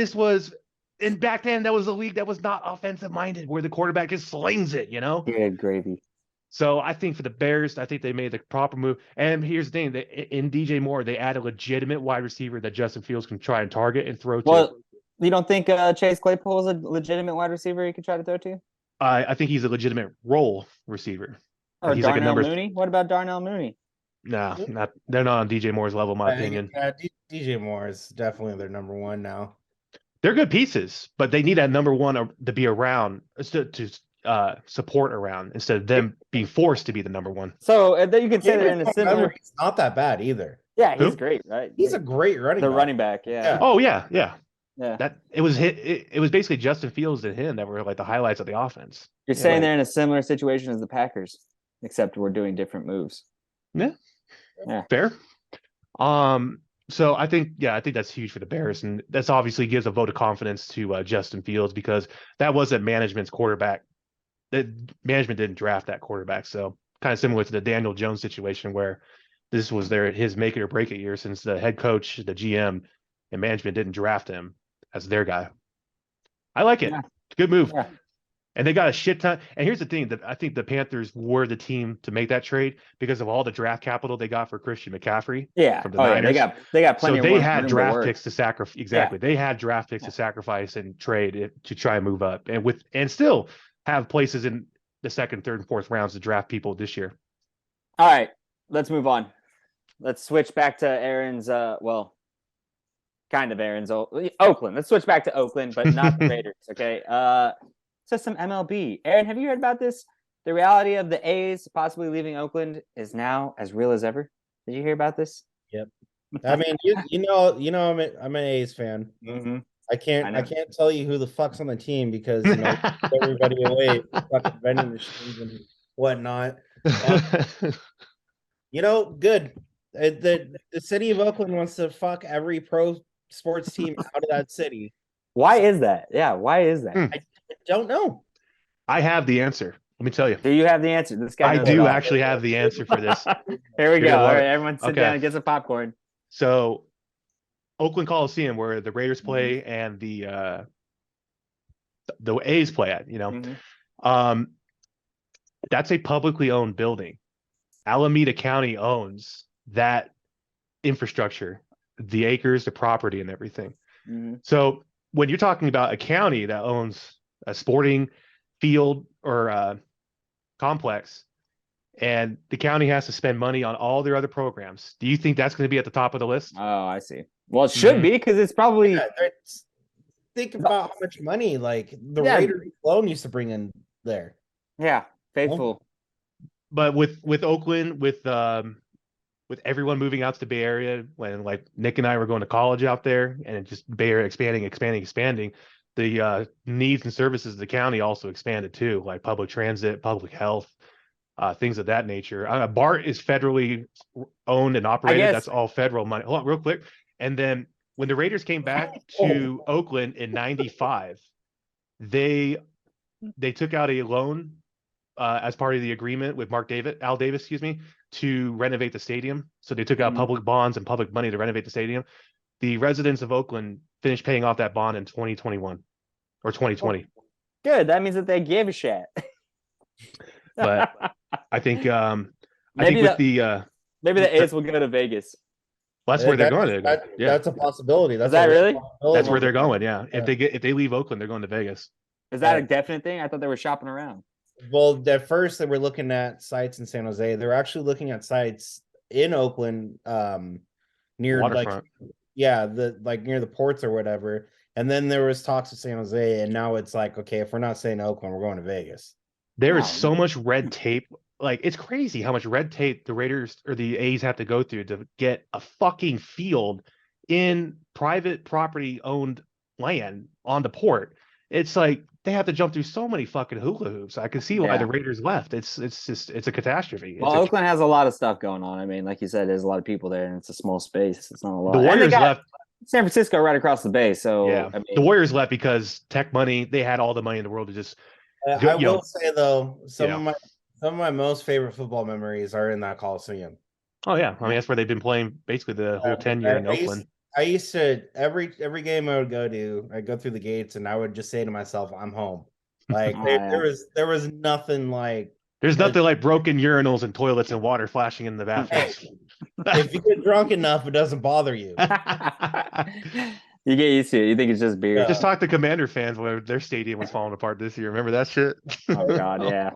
back then, that was a league that was not offensive minded, where the quarterback just slings it, Good gravy. So I think for the Bears, I think they made the proper move. And here's the thing: in DJ Moore, they add a legitimate wide receiver that Justin Fields can try and target and throw to. Well, you don't think Chase Claypool is a legitimate wide receiver he could try to throw to? I think he's a legitimate role receiver. Or he's Darnell Mooney? What about Darnell Mooney? No, they're not on DJ Moore's level, in my opinion. DJ Moore is definitely their number one now. They're good pieces, but they need that number one to be around to support around instead of them being forced to be the number one. So you could say they're in a similar. He's not that bad either. Yeah, he's great, right? He's a great running back. The running back, yeah. Oh yeah. Yeah. That it was basically Justin Fields and him that were like the highlights of the offense. You're saying they're in a similar situation as the Packers, except we're doing different moves. Yeah. Fair. So I think that's huge for the Bears, and that's obviously gives a vote of confidence to Justin Fields, because that wasn't management's quarterback the management didn't draft that quarterback. So kind of similar to the Daniel Jones situation where this was his make it or break it year since the head coach, the GM, and management didn't draft him as their guy. I like it. Yeah. Good move. Yeah. And they got a shit ton. And here's the thing that I think the Panthers were the team to make that trade because of all the draft capital they got for Christian McCaffrey. Yeah. From the Niners. They got plenty. So they had room draft picks to sacrifice. Exactly. Yeah. They had draft picks to sacrifice and trade to try and move up and still have places in the second, third, and fourth rounds to draft people this year. All right, let's move on. Let's switch back to Aaron's. Kind of Aaron's Oakland. Let's switch back to Oakland, but not the Raiders. Okay. So some MLB. Aaron, have you heard about this? The reality of the A's possibly leaving Oakland is now as real as ever. Did you hear about this? Yep. I mean, you know, I'm an A's fan. Mm-hmm. I can't tell you who the fuck's on the team because everybody away, fucking vending machines and whatnot. Good. The city of Oakland wants to fuck every pro sports team out of that city. Why is that? Yeah, why is that? I don't know. I have the answer. Let me tell you. Do you have the answer? This guy. I do actually have the answer for this. Here we go. All right, everyone sit down and get some popcorn. So, Oakland Coliseum, where the Raiders play and the A's play at, that's a publicly owned building. Alameda County owns that infrastructure, the acres, the property, and everything. Mm-hmm. So when you're talking about a county that owns a sporting field or complex, and the county has to spend money on all their other programs, do you think that's going to be at the top of the list? Oh, I see. Well, it should be because it's probably. Yeah, think about how much money like the Raiders alone used to bring in there. Yeah, faithful. But with Oakland, with everyone moving out to the Bay Area, when like Nick and I were going to college out there, and just Bay Area expanding, the needs and services of the county also expanded too, like public transit, public health, things of that nature. BART is federally owned and operated. That's all federal money. Hold on, real quick. And then when the Raiders came back to Oakland in '95, they took out a loan as part of the agreement with Al Davis, to renovate the stadium. So they took out public bonds and public money to renovate the stadium. The residents of Oakland finished paying off that bond in 2021 or 2020. Good. That means that they gave a shit. But I think maybe the A's will go to Vegas. Well, that's where they're going to go. That's a possibility. Is that really? That's where they're going. Yeah. If they leave Oakland, they're going to Vegas. Is that a definite thing? I thought they were shopping around. Well, at first they were looking at sites in San Jose. They're actually looking at sites in Oakland, near waterfront. near the ports or whatever. And then there was talks of San Jose, and now it's like, okay, if we're not staying in Oakland, we're going to Vegas. There is so much red tape. Like, it's crazy how much red tape the Raiders or the A's have to go through to get a fucking field in private property owned land on the port. It's like they have to jump through so many fucking hula hoops. I can see why the Raiders left. It's a catastrophe. Well, Oakland has a lot of stuff going on. I mean, like you said, there's a lot of people there, and it's a small space. It's not a lot. The Warriors left. San Francisco right across the bay. So yeah, I mean, the Warriors left because tech money. They had all the money in the world to just. I will say though, some of my most favorite football memories are in that Coliseum. Oh yeah, I mean that's where they've been playing basically the whole tenure in Oakland. I used to every game I would go to, I'd go through the gates and I would just say to myself, "I'm home." Like there was nothing like. There's nothing like broken urinals and toilets and water flashing in the bathrooms. If you get drunk enough, it doesn't bother you. You get used to it. You think it's just beer. Just talk to Commander fans where their stadium was falling apart this year. Remember that shit? Oh God, yeah.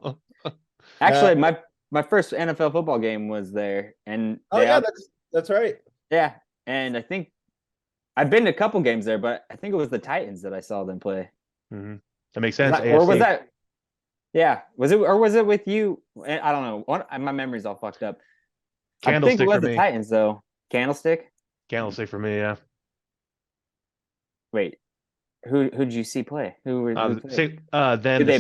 Actually, my first NFL football game was there, and that's right. Yeah, and I think I've been to a couple games there, but I think it was the Titans that I saw them play. Mm-hmm. That makes sense. Or was that? Yeah, was it with you? I don't know. My memory's all fucked up. Candlestick I think it was for the me. Titans though. Candlestick for me. Yeah. Wait, who did you see play? Who were then the St.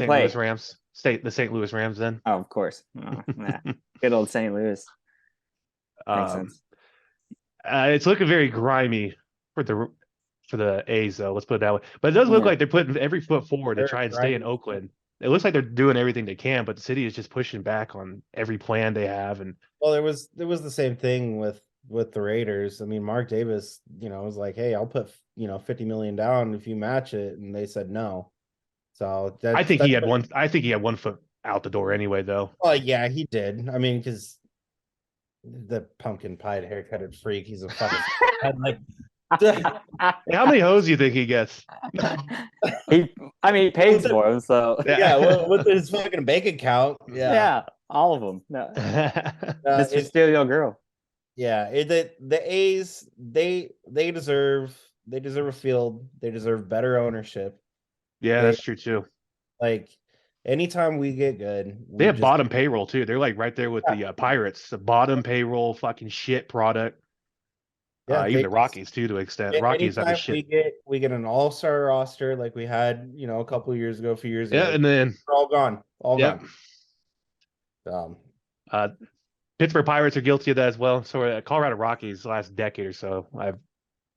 Louis Rams. The St. Louis Rams then. Oh, of course. Oh, good old St. Louis. Makes sense. It's looking very grimy for the A's though. Let's put it that way. But it does look like they're putting every foot forward to try and stay in Oakland. it looks like they're doing everything they can, but the city is just pushing back on every plan they have. And well, there was the same thing with the Raiders. I mean, Mark Davis, was like, hey, I'll put 50 million down if you match it, and they said no. So I think he had one. I think he had 1 foot out the door anyway, though. Oh yeah, he did. I mean, because the pumpkin pie haircutted freak, he's a fucking like. How many hoes do you think he gets? he pays for them, so yeah, with his fucking bank account, yeah, all of them. No. Mr. Steal Your Girl. Yeah, the A's they deserve a field. They deserve better ownership. Yeah, that's true too. Like anytime we get good, they have bottom payroll too. They're like right there with the Pirates, the bottom payroll, fucking shit product. Yeah, even the Rockies too, to an extent. Rockies have a shit. We get an all-star roster like we had, a couple of years ago, a few years ago. Yeah, and then they're all gone. Gone. Pittsburgh Pirates are guilty of that as well. So Colorado Rockies last decade or so. I've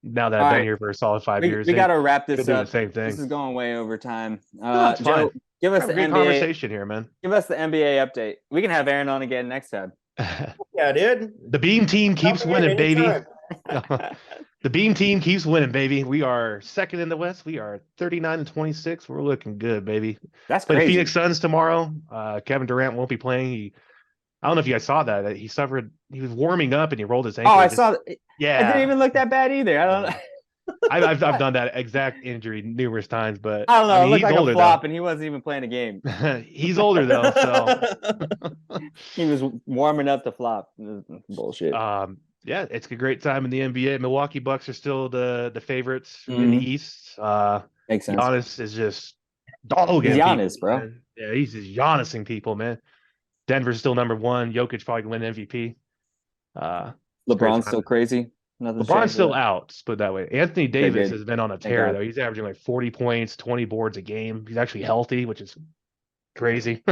been here for a solid 5 years. We got to wrap this up. The same thing. This is going way over time. Joe, give us the NBA conversation here, man. Give us the NBA update. We can have Aaron on again next time. Yeah, dude. The Beam team keeps winning, baby. The Beam team keeps winning, baby. We are second in the West. We are 39-26. We're looking good, baby. That's crazy. The Phoenix Suns tomorrow. Kevin Durant won't be playing. I don't know if you guys saw that. He suffered. He was warming up and he rolled his ankle. Oh, I saw that. Yeah, it didn't even look that bad either. I don't know. I've done that exact injury numerous times, but I don't know. It looked like a flop, and he wasn't even playing a game. He's older though, so he was warming up to flop. Bullshit. Yeah, it's a great time in the NBA. Milwaukee Bucks are still the favorites in the East. Makes sense. Giannis is just dogging. He's Giannis, people, bro. Man. Yeah, he's just Giannising people, man. Denver's still number one. Jokic probably win MVP. LeBron's still crazy. LeBron's still out, put it that way. Anthony Davis has been on a tear, though. He's averaging like 40 points, 20 boards a game. He's actually healthy, which is crazy.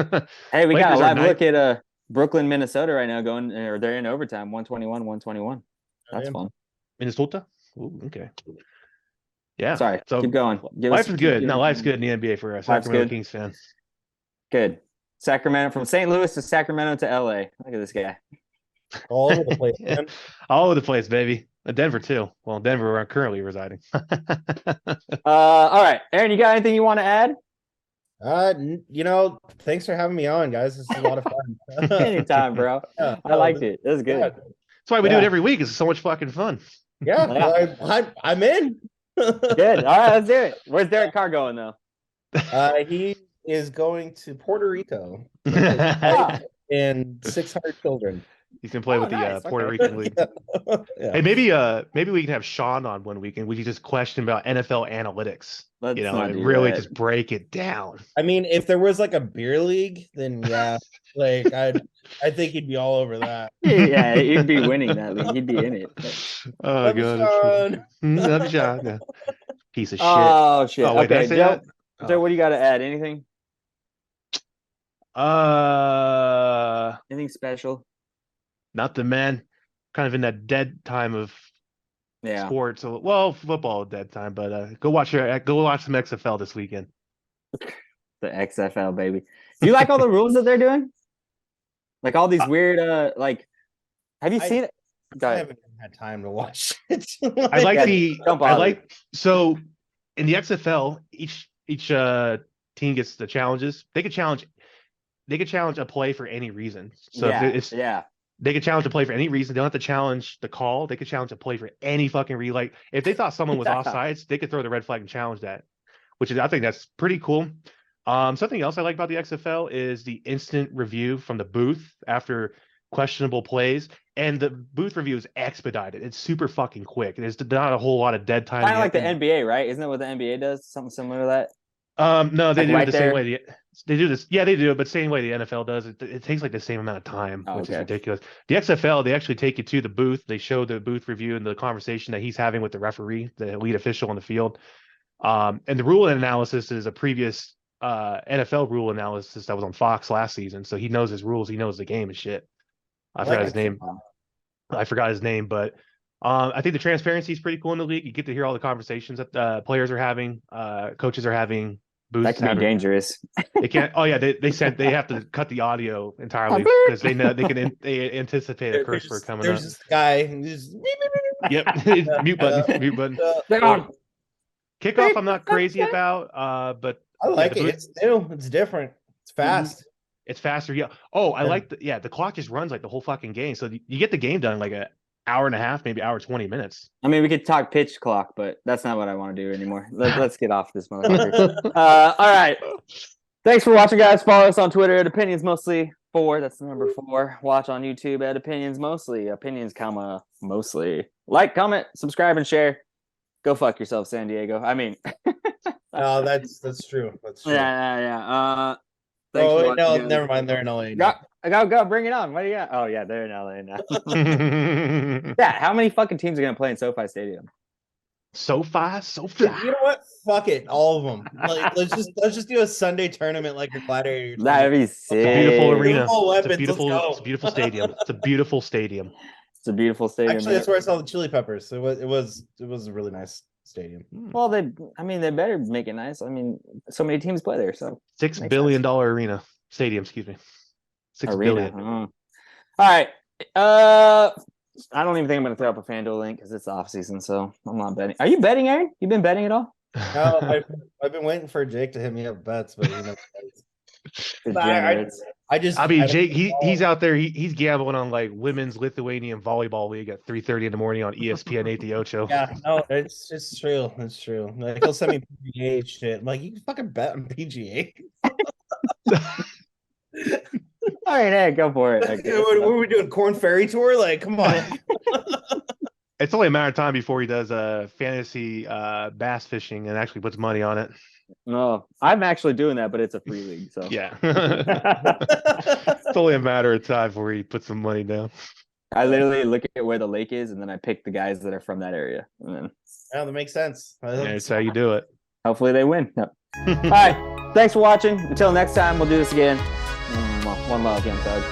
Hey, we got a live look at Brooklyn, Minnesota right now they're in overtime, 121-121. That's fun. Minnesota? Ooh, okay. Yeah. Sorry, so keep going. Life is good. No, life's good in the NBA for a Sacramento Kings fan. Good. Sacramento, from St. Louis to Sacramento to LA. Look at this guy. All over the place, man. All over the place, baby. Denver too. Well, Denver where I'm currently residing. All right, Aaron, you got anything you want to add? Thanks for having me on, guys. This is a lot of fun. Anytime, bro. Yeah, I liked it. It was good. Yeah. That's why we do it every week. It's so much fucking fun. Yeah, I'm in. Good. All right, let's do it. Where's Derek Carr going though? He is going to Puerto Rico and 600 children. He's gonna play with the Puerto Rican League. Yeah. Hey, maybe we can have Sean on one weekend. We can just question about NFL analytics. And really just break it down. I mean, if there was like a beer league, then yeah, like I think he'd be all over that. Yeah, he'd be winning that league. He'd be in it. Oh god, love Sean. Piece of shit. Oh shit. Oh, wait, okay, Joe, what do you got to add? Anything? Anything special? Nothing, man. Kind of in that dead time of sports. Well, football dead time, but go watch some XFL this weekend. The XFL, baby. Do you like all the rules that they're doing? Like all these weird have you seen it? I haven't had time to watch it. So in the XFL, each team gets the challenges. They could challenge a play for any reason. So they could challenge a play for any reason. They don't have to challenge the call. They could challenge a play for any fucking reason. Like if they thought someone was offsides, they could throw the red flag and challenge that, I think that's pretty cool. Something else I like about the XFL is the instant review from the booth after questionable plays, and the booth review is expedited. It's super fucking quick. There's not a whole lot of dead time. Kind of like the NBA, right? Isn't that what the NBA does? Something similar to that? No, they do it the same way. They do this. Yeah, they do it, but same way the NFL does. It takes like the same amount of time, which is ridiculous. The XFL, they actually take you to the booth. They show the booth review and the conversation that he's having with the referee, the lead official on the field. And the rule analysis is a previous NFL rule analysis that was on Fox last season. So he knows his rules. He knows the game and shit. I forgot his name, but I think the transparency is pretty cool in the league. You get to hear all the conversations that players are having, coaches are having, Booze That could be dangerous. They can't. Oh yeah, they said they have to cut the audio entirely because they know they anticipate a curse word coming up. There's this guy. Just, Yep, mute button. Mute button. Kickoff, I'm not crazy about. But I like it. It's new. It's different. It's fast. It's faster. Yeah. Oh, I like the clock just runs like the whole fucking game, so you get the game done in like an hour and a half, maybe hour 20 minutes. I mean, we could talk pitch clock, but that's not what I want to do anymore. Let's get off this motherfucker. All right. Thanks for watching, guys. Follow us on Twitter at Opinions Mostly 4. That's the number 4. Watch on YouTube at Opinions Mostly. Opinions, mostly. Like, comment, subscribe, and share. Go fuck yourself, San Diego. I mean, no, that's true. That's true. Yeah. Oh no, never mind. They're in LA. Go, bring it on. What do you got? Oh yeah, they're in LA now. Yeah, how many fucking teams are gonna play in SoFi Stadium? SoFi. You know what? Fuck it, all of them. Like, let's just do a Sunday tournament like the Gladiator. That'd be sick. It's a beautiful arena. It's a beautiful stadium. It's a beautiful stadium. It's a beautiful stadium. Actually, that's where I saw the Chili Peppers. It was a really nice stadium. Well, they better make it nice. I mean, so many teams play there, so $6 billion arena stadium. Excuse me, $6 billion. All right. I don't even think I'm going to throw up a FanDuel link because it's off season, so I'm not betting. Are you betting, Aaron? You been betting at all? No, I've been waiting for Jake to hit me up bets, but I mean, Jake, he's out there. He's gambling on like women's Lithuanian volleyball league at 3:30 in the morning on ESPN 8 the Ocho. Yeah, no, it's true. It's true. Like, he'll send me PGA shit. I'm like, you can fucking bet on PGA. All right, hey, go for it. What are we doing? Corn Ferry Tour? Like, come on. It's only a matter of time before he does fantasy bass fishing and actually puts money on it. No, I'm actually doing that, but it's a free league. So yeah, it's only a matter of time before he puts some money down. I literally look at where the lake is, and then I pick the guys that are from that area. And then, yeah, that makes sense. That's how you do it. Hopefully, they win. Yep. All right, thanks for watching. Until next time, we'll do this again. One love, Young Thug.